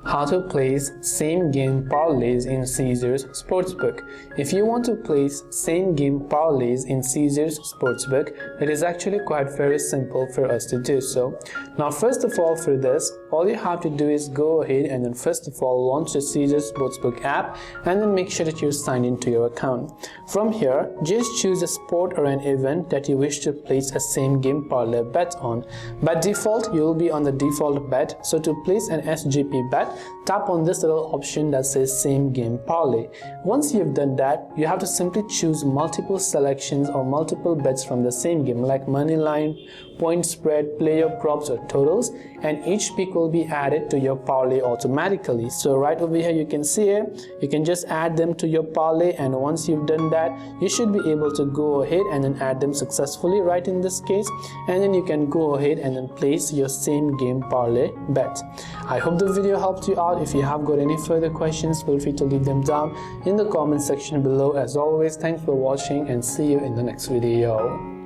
How to place same game parlays in Caesars Sportsbook. If you want to place same game parlays in Caesars Sportsbook, it is actually quite very simple for us to do so. Now first of all, for this, all you have to do is go ahead and then first of all launch the Caesars Sportsbook app and then make sure that you're signed into your account. From here, just choose a sport or an event that you wish to place a same game parlay bet on. By default, you will be on the default bet, so to place an SGP bet, tap on this little option that says same game parlay. Once you've done that, you have to simply choose multiple selections or multiple bets from the same game like money line, point spread, player props or totals, and each pick will be added to your parlay automatically. So right over here you can see it, you can just add them to your parlay, and once you've done that, you should be able to go ahead and then add them successfully right in this case, and then you can go ahead and then place your same game parlay bet. I hope the video helped you out. If you have got any further questions, feel free to leave them down in the comment section below. As always, thanks for watching and see you in the next video.